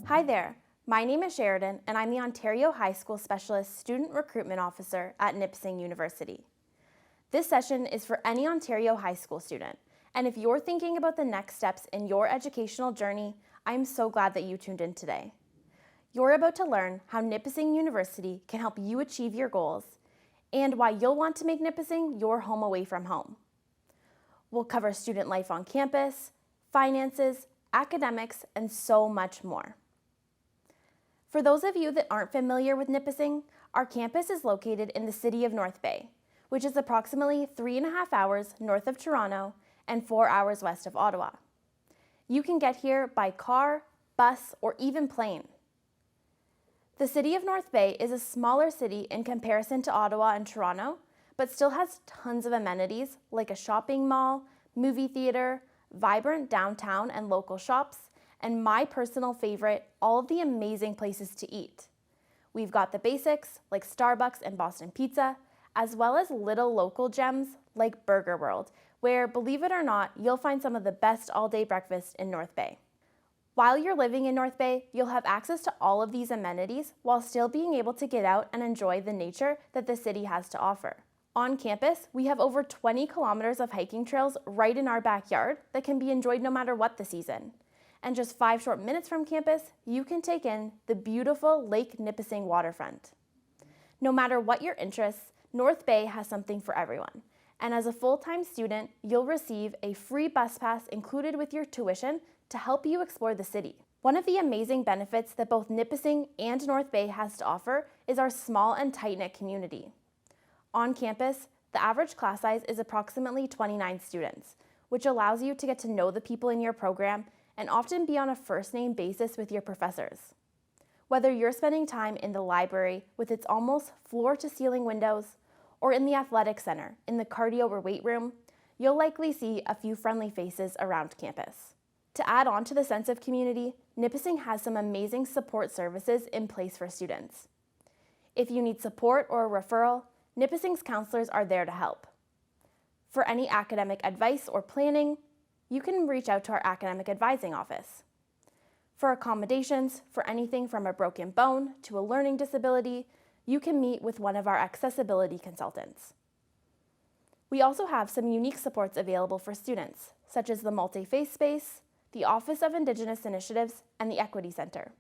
Hi there, my name is Sheridan and I'm the Ontario High School Specialist Student Recruitment Officer at Nipissing University. This session is for any Ontario high school student, and if you're thinking about the next steps in your educational journey, I'm so glad that you tuned in today. You're about to learn how Nipissing University can help you achieve your goals and why you'll want to make Nipissing your home away from home. We'll cover student life on campus, finances, academics, and so much more. For those of you that aren't familiar with Nipissing, our campus is located in the city of North Bay, which is approximately 3.5 hours north of Toronto and 4 hours west of Ottawa. You can get here by car, bus, or even plane. The city of North Bay is a smaller city in comparison to Ottawa and Toronto, but still has tons of amenities like a shopping mall, movie theater, vibrant downtown and local shops, and my personal favorite, all of the amazing places to eat. We've got the basics like Starbucks and Boston Pizza, as well as little local gems like Burger World, where, believe it or not, you'll find some of the best all-day breakfast in North Bay. While you're living in North Bay, you'll have access to all of these amenities while still being able to get out and enjoy the nature that the city has to offer. On campus, we have over 20 kilometers of hiking trails right in our backyard that can be enjoyed no matter what the season. And just 5 short minutes from campus, you can take in the beautiful Lake Nipissing waterfront. No matter what your interests, North Bay has something for everyone. And as a full-time student, you'll receive a free bus pass included with your tuition to help you explore the city. One of the amazing benefits that both Nipissing and North Bay has to offer is our small and tight-knit community. On campus, the average class size is approximately 29 students, which allows you to get to know the people in your program and often be on a first-name basis with your professors. Whether you're spending time in the library with its almost floor-to-ceiling windows, or in the athletic center, in the cardio or weight room, you'll likely see a few friendly faces around campus. To add on to the sense of community, Nipissing has some amazing support services in place for students. If you need support or a referral, Nipissing's counselors are there to help. For any academic advice or planning, you can reach out to our academic advising office. For accommodations, for anything from a broken bone to a learning disability, you can meet with one of our accessibility consultants. We also have some unique supports available for students, such as the Multi-Faith Space, the Office of Indigenous Initiatives, and the Equity Center.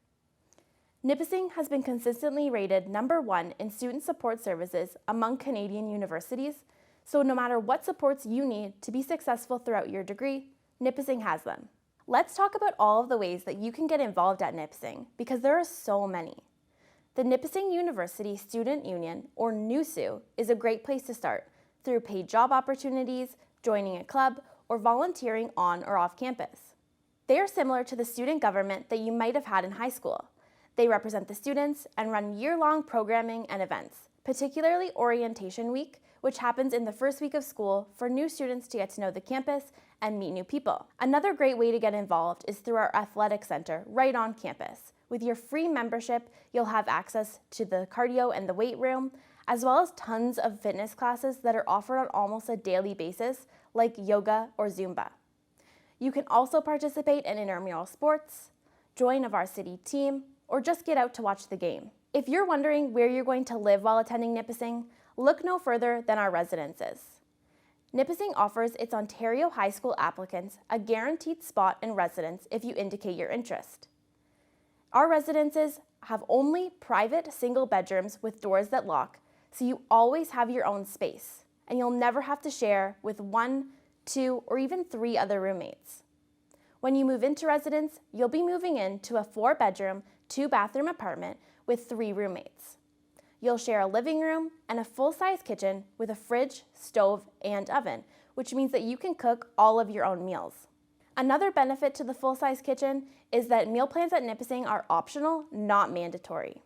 Nipissing has been consistently rated #1 in student support services among Canadian universities, so no matter what supports you need to be successful throughout your degree, Nipissing has them. Let's talk about all of the ways that you can get involved at Nipissing, because there are so many. The Nipissing University Student Union, or NUSU, is a great place to start through paid job opportunities, joining a club, or volunteering on or off campus. They are similar to the student government that you might have had in high school. They represent the students and run year-long programming and events, particularly Orientation Week, which happens in the first week of school for new students to get to know the campus and meet new people. Another great way to get involved is through our athletic center right on campus. With your free membership, you'll have access to the cardio and the weight room, as well as tons of fitness classes that are offered on almost a daily basis, like yoga or Zumba. You can also participate in intramural sports, join a varsity team, or just get out to watch the game. If you're wondering where you're going to live while attending Nipissing, look no further than our residences. Nipissing offers its Ontario high school applicants a guaranteed spot in residence if you indicate your interest. Our residences have only private single bedrooms with doors that lock, so you always have your own space, and you'll never have to share with 1, 2, or even 3 other roommates. When you move into residence, you'll be moving into a 4-bedroom, 2-bathroom apartment with 3 roommates. You'll share a living room and a full-size kitchen with a fridge, stove, and oven, which means that you can cook all of your own meals. Another benefit to the full-size kitchen is that meal plans at Nipissing are optional, not mandatory.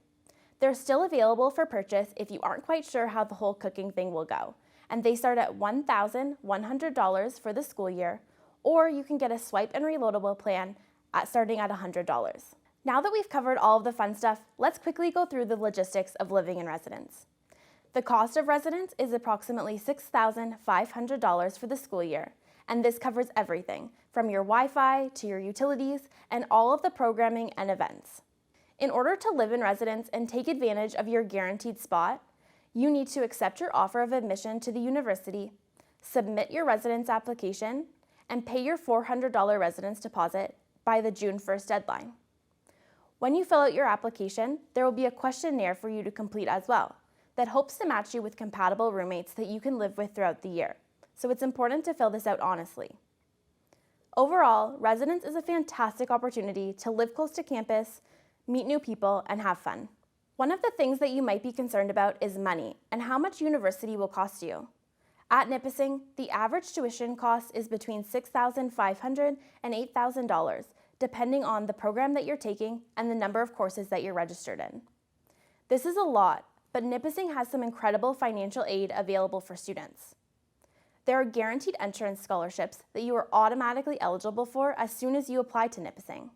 They're still available for purchase if you aren't quite sure how the whole cooking thing will go, and they start at $1,100 for the school year, or you can get a swipe and reloadable plan starting at $100. Now that we've covered all of the fun stuff, let's quickly go through the logistics of living in residence. The cost of residence is approximately $6,500 for the school year, and this covers everything from your Wi-Fi to your utilities and all of the programming and events. In order to live in residence and take advantage of your guaranteed spot, you need to accept your offer of admission to the university, submit your residence application, and pay your $400 residence deposit by the June 1st deadline. When you fill out your application, there will be a questionnaire for you to complete as well that hopes to match you with compatible roommates that you can live with throughout the year. So it's important to fill this out honestly. Overall, residence is a fantastic opportunity to live close to campus, meet new people, and have fun. One of the things that you might be concerned about is money and how much university will cost you. At Nipissing, the average tuition cost is between $6,500 and $8,000, depending on the program that you're taking and the number of courses that you're registered in. This is a lot, but Nipissing has some incredible financial aid available for students. There are guaranteed entrance scholarships that you are automatically eligible for as soon as you apply to Nipissing.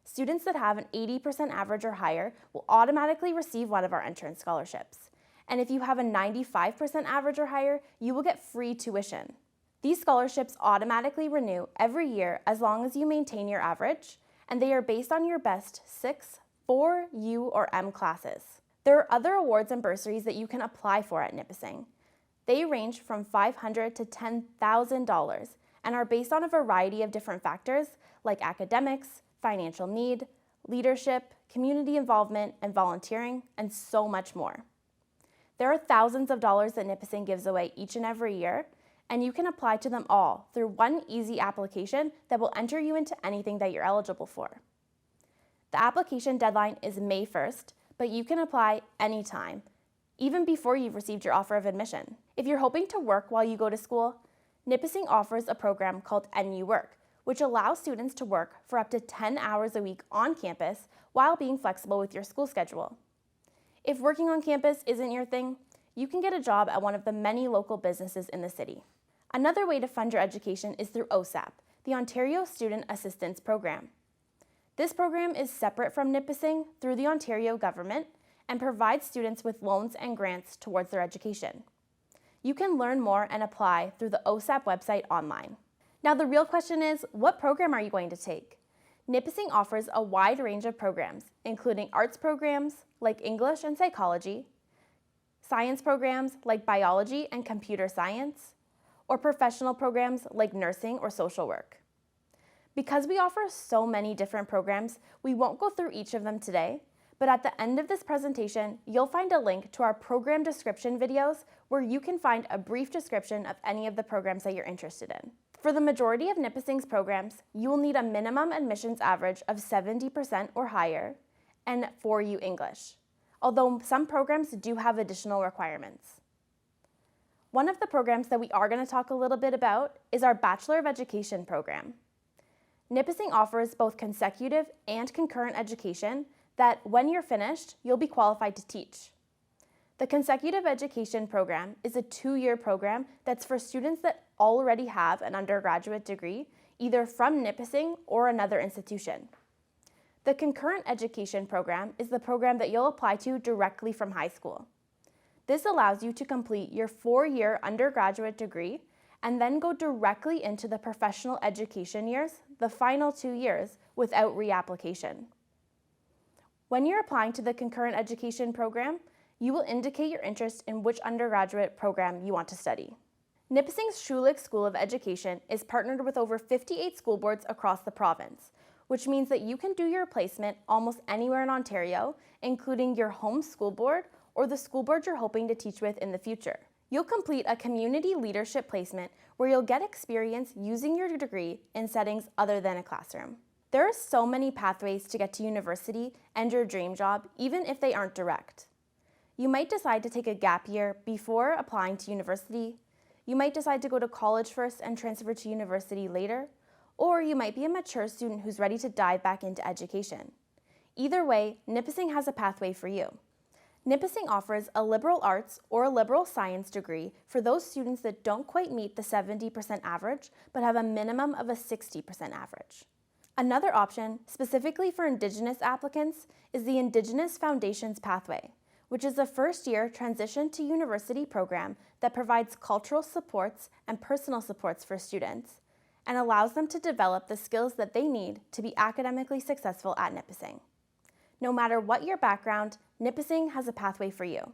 Students that have an 80% average or higher will automatically receive one of our entrance scholarships. And if you have a 95% average or higher, you will get free tuition. These scholarships automatically renew every year as long as you maintain your average, and they are based on your best 6, 4, U, or M classes. There are other awards and bursaries that you can apply for at Nipissing. They range from $500 to $10,000 and are based on a variety of different factors like academics, financial need, leadership, community involvement, and volunteering, and so much more. There are thousands of dollars that Nipissing gives away each and every year, and you can apply to them all through one easy application that will enter you into anything that you're eligible for. The application deadline is May 1st, but you can apply anytime, even before you've received your offer of admission. If you're hoping to work while you go to school, Nipissing offers a program called NU Work, which allows students to work for up to 10 hours a week on campus while being flexible with your school schedule. If working on campus isn't your thing, you can get a job at one of the many local businesses in the city. Another way to fund your education is through OSAP, the Ontario Student Assistance Program. This program is separate from Nipissing through the Ontario government and provides students with loans and grants towards their education. You can learn more and apply through the OSAP website online. Now the real question is, what program are you going to take? Nipissing offers a wide range of programs, including arts programs like English and psychology, science programs like biology and computer science, or professional programs like nursing or social work. Because we offer so many different programs, we won't go through each of them today, but at the end of this presentation, you'll find a link to our program description videos where you can find a brief description of any of the programs that you're interested in. For the majority of Nipissing's programs, you will need a minimum admissions average of 70% or higher and 4U English, although some programs do have additional requirements. One of the programs that we are going to talk a little bit about is our Bachelor of Education program. Nipissing offers both consecutive and concurrent education that when you're finished, you'll be qualified to teach. The Consecutive Education program is a 2-year program that's for students that already have an undergraduate degree, either from Nipissing or another institution. The Concurrent Education program is the program that you'll apply to directly from high school. This allows you to complete your 4-year undergraduate degree and then go directly into the professional education years, the final 2 years, without reapplication. When you're applying to the Concurrent Education program, you will indicate your interest in which undergraduate program you want to study. Nipissing's Schulich School of Education is partnered with over 58 school boards across the province, which means that you can do your placement almost anywhere in Ontario, including your home school board or the school board you're hoping to teach with in the future. You'll complete a community leadership placement where you'll get experience using your degree in settings other than a classroom. There are so many pathways to get to university and your dream job, even if they aren't direct. You might decide to take a gap year before applying to university. You might decide to go to college first and transfer to university later, or you might be a mature student who's ready to dive back into education. Either way, Nipissing has a pathway for you. Nipissing offers a liberal arts or a liberal science degree for those students that don't quite meet the 70% average, but have a minimum of a 60% average. Another option, specifically for Indigenous applicants, is the Indigenous Foundations pathway, which is a first-year transition to university program that provides cultural supports and personal supports for students and allows them to develop the skills that they need to be academically successful at Nipissing. No matter what your background, Nipissing has a pathway for you.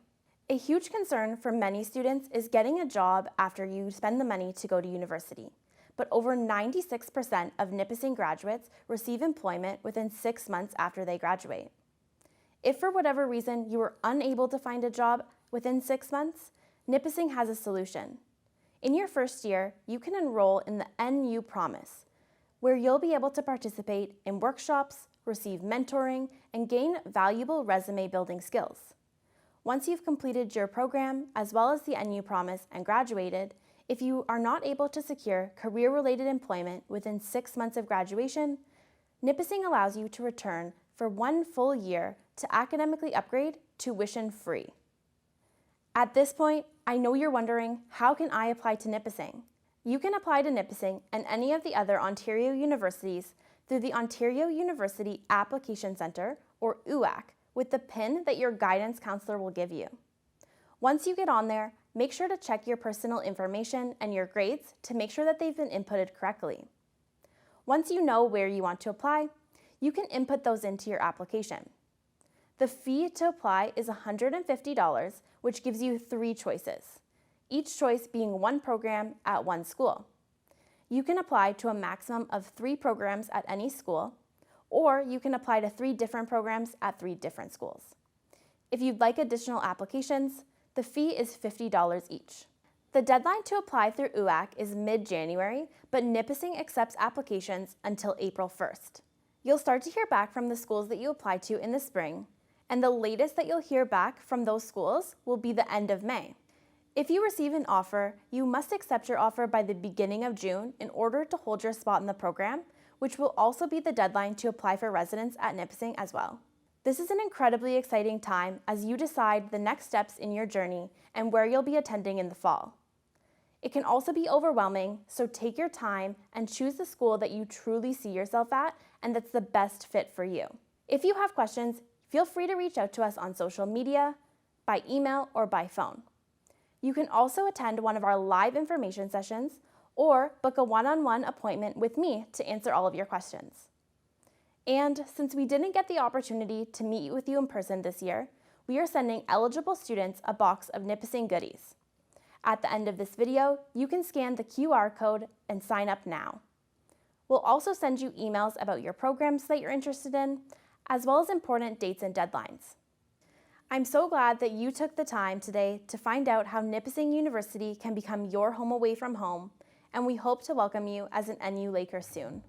A huge concern for many students is getting a job after you spend the money to go to university, but over 96% of Nipissing graduates receive employment within 6 months after they graduate. If for whatever reason you were unable to find a job within 6 months, Nipissing has a solution. In your first year, you can enroll in the NU Promise, where you'll be able to participate in workshops, receive mentoring, and gain valuable resume building skills. Once you've completed your program, as well as the NU Promise, and graduated, if you are not able to secure career-related employment within 6 months of graduation, Nipissing allows you to return for 1 full year to academically upgrade tuition-free. At this point, I know you're wondering, how can I apply to Nipissing? You can apply to Nipissing and any of the other Ontario universities through the Ontario University Application Centre, or UAC, with the PIN that your guidance counselor will give you. Once you get on there, make sure to check your personal information and your grades to make sure that they've been inputted correctly. Once you know where you want to apply, you can input those into your application. The fee to apply is $150, which gives you 3 choices, each choice being 1 program at 1 school. You can apply to a maximum of 3 programs at any school, or you can apply to 3 different programs at 3 different schools. If you'd like additional applications, the fee is $50 each. The deadline to apply through UAC is mid-January, but Nipissing accepts applications until April 1st. You'll start to hear back from the schools that you applied to in the spring, and the latest that you'll hear back from those schools will be the end of May. If you receive an offer, you must accept your offer by the beginning of June in order to hold your spot in the program, which will also be the deadline to apply for residence at Nipissing as well. This is an incredibly exciting time as you decide the next steps in your journey and where you'll be attending in the fall. It can also be overwhelming, so take your time and choose the school that you truly see yourself at and that's the best fit for you. If you have questions, feel free to reach out to us on social media, by email, or by phone. You can also attend one of our live information sessions or book a one-on-one appointment with me to answer all of your questions. And since we didn't get the opportunity to meet with you in person this year, we are sending eligible students a box of Nipissing goodies. At the end of this video, you can scan the QR code and sign up now. We'll also send you emails about your programs that you're interested in, as well as important dates and deadlines. I'm so glad that you took the time today to find out how Nipissing University can become your home away from home, and we hope to welcome you as an NU Laker soon.